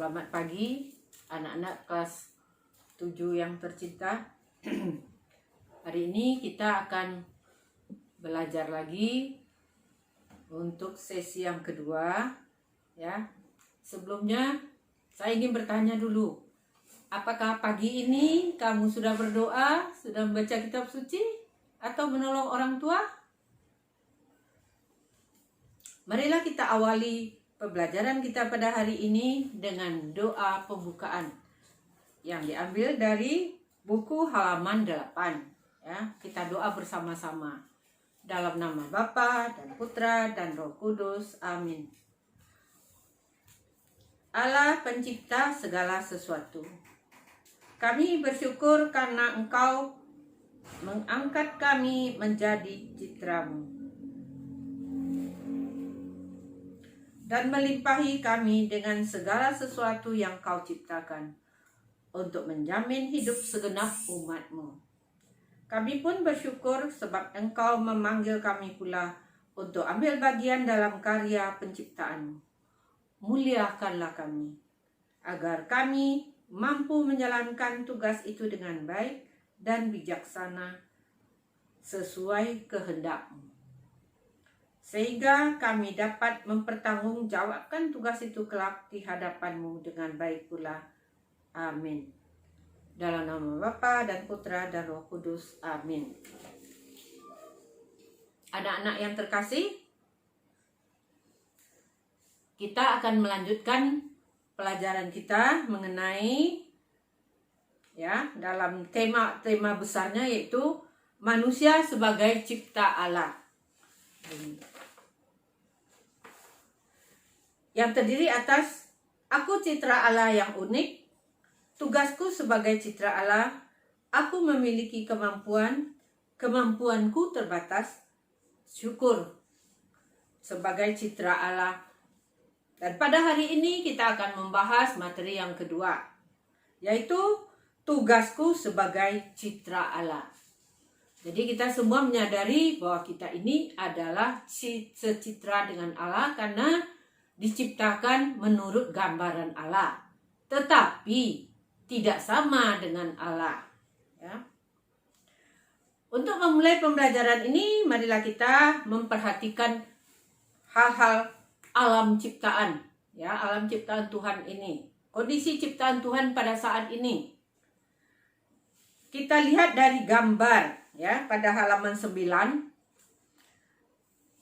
Selamat pagi anak-anak kelas 7 yang tercinta. Hari ini kita akan belajar lagi untuk sesi yang kedua ya. Sebelumnya saya ingin bertanya dulu. Apakah pagi ini kamu sudah berdoa, sudah membaca kitab suci atau menolong orang tua? Marilah kita awali pembelajaran kita pada hari ini dengan doa pembukaan yang diambil dari buku halaman 8 ya. Kita doa bersama-sama dalam nama Bapa dan Putra dan Roh Kudus. Amin. Allah pencipta segala sesuatu, kami bersyukur karena Engkau mengangkat kami menjadi citra-Mu dan melimpahi kami dengan segala sesuatu yang Kau ciptakan untuk menjamin hidup segenap umat-Mu. Kami pun bersyukur sebab Engkau memanggil kami pula untuk ambil bagian dalam karya penciptaan-Mu. Muliakanlah kami, agar kami mampu menjalankan tugas itu dengan baik dan bijaksana sesuai kehendak-Mu, sehingga kami dapat mempertanggungjawabkan tugas itu kelak di hadapan-Mu dengan baik pula. Amin. Dalam nama Bapa dan Putra dan Roh Kudus. Amin. Anak-anak yang terkasih, kita akan melanjutkan pelajaran kita mengenai ya dalam tema besarnya, yaitu manusia sebagai cipta Allah, yang terdiri atas aku citra Allah yang unik, tugasku sebagai citra Allah, aku memiliki kemampuanku terbatas, syukur sebagai citra Allah. Dan pada hari ini kita akan membahas materi yang kedua, yaitu tugasku sebagai citra Allah. Jadi kita semua menyadari bahwa kita ini adalah secitra dengan Allah karena diciptakan menurut gambaran Allah, tetapi tidak sama dengan Allah ya. Untuk memulai pembelajaran ini, marilah kita memperhatikan hal-hal alam ciptaan ya, alam ciptaan Tuhan ini, kondisi ciptaan Tuhan pada saat ini. Kita lihat dari gambar ya, pada halaman 9.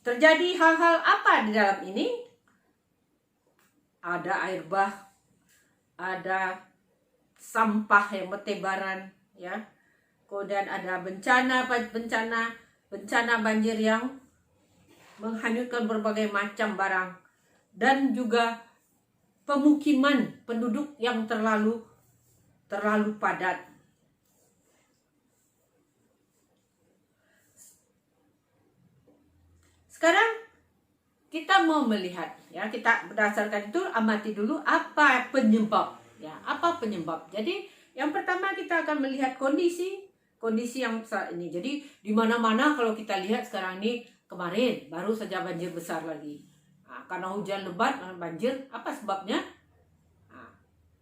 Terjadi hal-hal apa di dalam ini? Ada air bah, ada sampah yang bertebaran ya. Kemudian ada bencana banjir yang menghanyutkan berbagai macam barang, dan juga pemukiman penduduk yang terlalu padat. Sekarang kita mau melihat ya, kita berdasarkan itu amati dulu apa penyebab ya, apa penyebab. Jadi yang pertama kita akan melihat kondisi yang saat ini. Jadi di mana-mana kalau kita lihat sekarang ini, kemarin baru saja banjir besar lagi. Nah, karena hujan lebat banjir, apa sebabnya? Nah,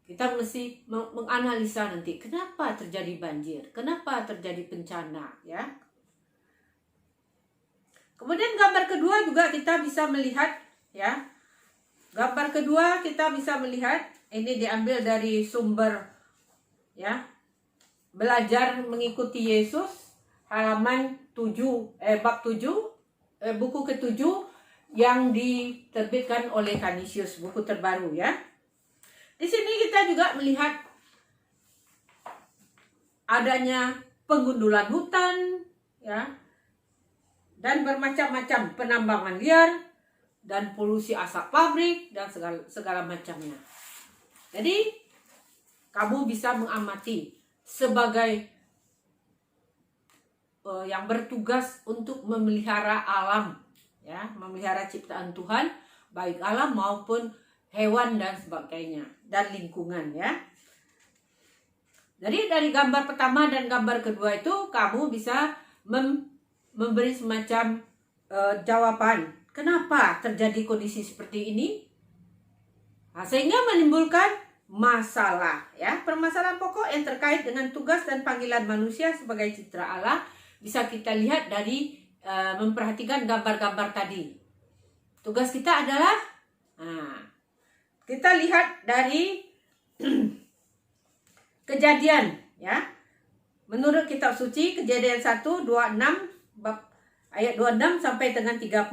kita mesti menganalisa nanti kenapa terjadi banjir, kenapa terjadi bencana ya. Kemudian gambar kedua juga kita bisa melihat ya. Gambar kedua kita bisa melihat, ini diambil dari sumber ya, Belajar Mengikuti Yesus, halaman 7 bab 7, buku ke-7 yang diterbitkan oleh Canisius, buku terbaru ya. Di sini kita juga melihat adanya penggundulan hutan ya, dan bermacam-macam penambangan liar dan polusi asap pabrik dan segala macamnya. Jadi kamu bisa mengamati sebagai yang bertugas untuk memelihara alam ya, memelihara ciptaan Tuhan, baik alam maupun hewan dan sebagainya, dan lingkungan ya. Jadi dari gambar pertama dan gambar kedua itu kamu bisa memberi semacam jawaban kenapa terjadi kondisi seperti ini. Nah, sehingga menimbulkan masalah, ya. Permasalahan pokok yang terkait dengan tugas dan panggilan manusia sebagai citra Allah bisa kita lihat dari memperhatikan gambar-gambar tadi. Tugas kita adalah, kita lihat dari Kejadian, ya. Menurut kitab suci Kejadian 1, 26 bab ayat 26 sampai dengan 30.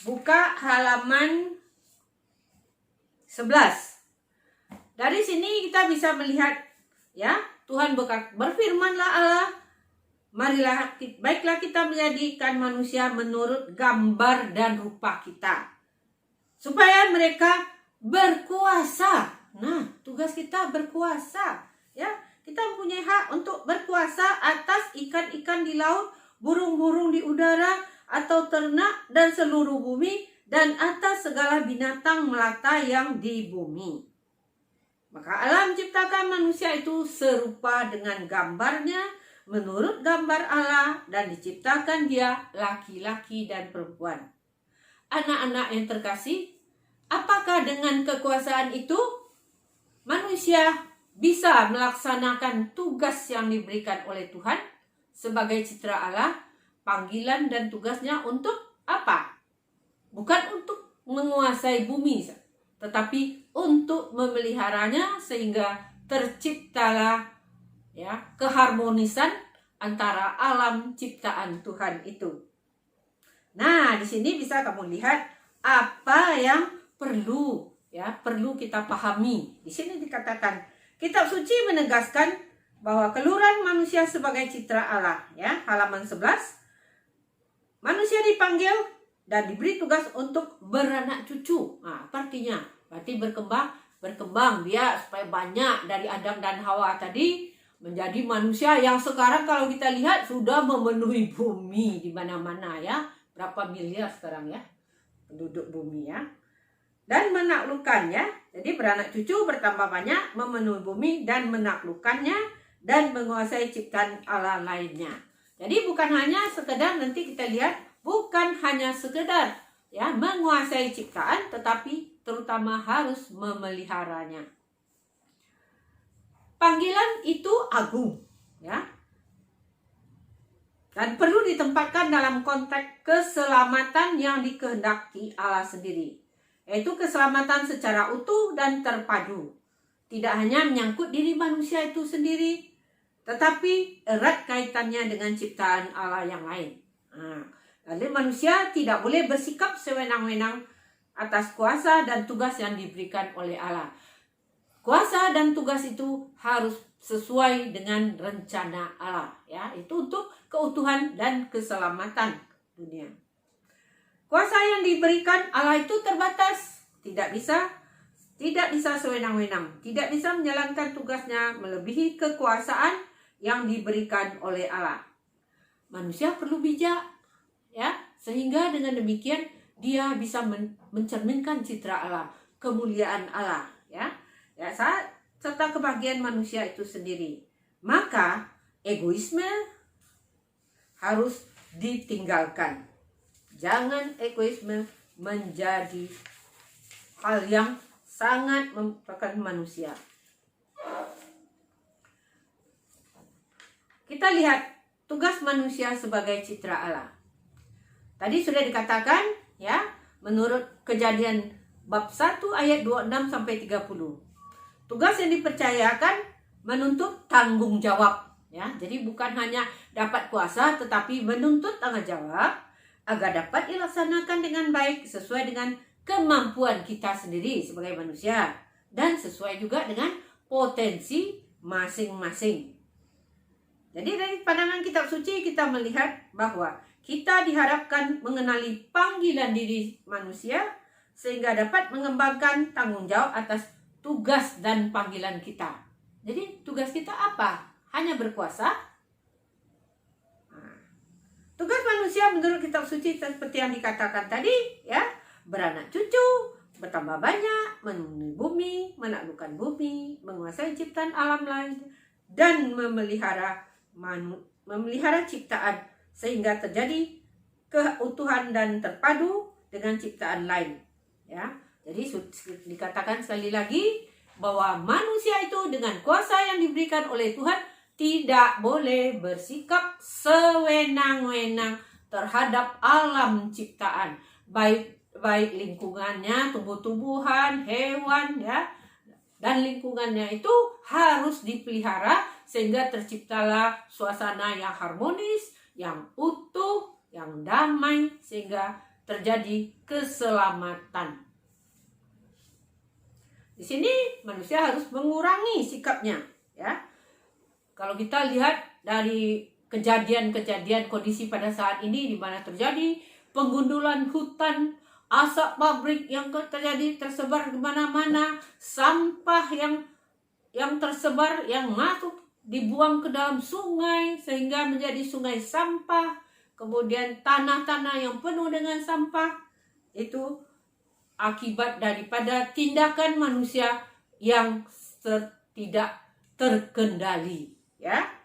Buka halaman 11. Dari sini kita bisa melihat, ya, Tuhan berfirmanlah Allah, marilah baiklah kita menjadikan manusia menurut gambar dan rupa kita, supaya mereka berkuasa. Nah, tugas kita berkuasa, ya. Kita mempunyai hak untuk berkuasa atas ikan-ikan di laut, burung-burung di udara, atau ternak dan seluruh bumi, dan atas segala binatang melata yang di bumi. Maka Allah menciptakan manusia itu serupa dengan gambarnya, menurut gambar Allah, dan diciptakan dia laki-laki dan perempuan. Anak-anak yang terkasih, apakah dengan kekuasaan itu manusia bisa melaksanakan tugas yang diberikan oleh Tuhan sebagai citra Allah? Panggilan dan tugasnya untuk apa? Bukan untuk menguasai bumi, tetapi untuk memeliharanya sehingga terciptalah, ya, keharmonisan antara alam ciptaan Tuhan itu. Nah, di sini bisa kamu lihat apa yang perlu kita pahami. Di sini dikatakan, kitab suci menegaskan bahwa keluhuran manusia sebagai citra Allah, ya, halaman 11. Manusia dipanggil dan diberi tugas untuk beranak cucu. Nah, artinya berarti berkembang dia supaya banyak dari Adam dan Hawa tadi menjadi manusia yang sekarang kalau kita lihat sudah memenuhi bumi di mana-mana, ya. Berapa miliar sekarang, ya, penduduk bumi, ya. Dan menaklukkannya, jadi beranak cucu bertambah banyak, memenuhi bumi dan menaklukkannya, dan menguasai ciptaan Allah lainnya. Jadi bukan hanya sekedar, nanti kita lihat, bukan hanya sekedar, ya, menguasai ciptaan, tetapi terutama harus memeliharanya. Panggilan itu agung, ya, dan perlu ditempatkan dalam konteks keselamatan yang dikehendaki Allah sendiri, yaitu keselamatan secara utuh dan terpadu. Tidak hanya menyangkut diri manusia itu sendiri, tetapi erat kaitannya dengan ciptaan Allah yang lain. Lalu manusia tidak boleh bersikap sewenang-wenang atas kuasa dan tugas yang diberikan oleh Allah. Kuasa dan tugas itu harus sesuai dengan rencana Allah, ya, itu untuk keutuhan dan keselamatan dunia. Kuasa yang diberikan Allah itu terbatas, tidak bisa sewenang-wenang, tidak bisa menjalankan tugasnya melebihi kekuasaan yang diberikan oleh Allah. Manusia perlu bijak, ya, sehingga dengan demikian dia bisa mencerminkan citra Allah, kemuliaan Allah, ya, serta kebahagiaan manusia itu sendiri. Maka egoisme harus ditinggalkan. Jangan egoisme menjadi hal yang sangat memperlukan manusia. Kita lihat tugas manusia sebagai citra Allah. Tadi sudah dikatakan, ya, menurut Kejadian bab 1 ayat 26 sampai 30. Tugas yang dipercayakan menuntut tanggung jawab, ya. Jadi bukan hanya dapat kuasa tetapi menuntut tanggung jawab agar dapat dilaksanakan dengan baik sesuai dengan kemampuan kita sendiri sebagai manusia dan sesuai juga dengan potensi masing-masing. Jadi dari pandangan kitab suci kita melihat bahwa kita diharapkan mengenali panggilan diri manusia sehingga dapat mengembangkan tanggung jawab atas tugas dan panggilan kita. Jadi tugas kita apa? Hanya berkuasa? Tugas manusia menurut kitab suci seperti yang dikatakan tadi, ya, beranak cucu, bertambah banyak, memenuhi bumi, menaklukkan bumi, menguasai ciptaan alam lain, dan memelihara ciptaan sehingga terjadi keutuhan dan terpadu dengan ciptaan lain, ya. Jadi dikatakan sekali lagi, bahwa manusia itu dengan kuasa yang diberikan oleh Tuhan tidak boleh bersikap sewenang-wenang terhadap alam ciptaan, baik lingkungannya, tumbuh-tumbuhan, hewan, ya, dan lingkungannya itu harus dipelihara sehingga terciptalah suasana yang harmonis, yang utuh, yang damai, sehingga terjadi keselamatan. Di sini manusia harus mengurangi sikapnya, ya. Kalau kita lihat dari kejadian-kejadian kondisi pada saat ini di mana terjadi penggundulan hutan, asap pabrik yang terjadi tersebar di mana-mana, sampah yang tersebar, yang masuk dibuang ke dalam sungai sehingga menjadi sungai sampah, kemudian tanah-tanah yang penuh dengan sampah, itu akibat daripada tindakan manusia yang tidak terkendali, ya.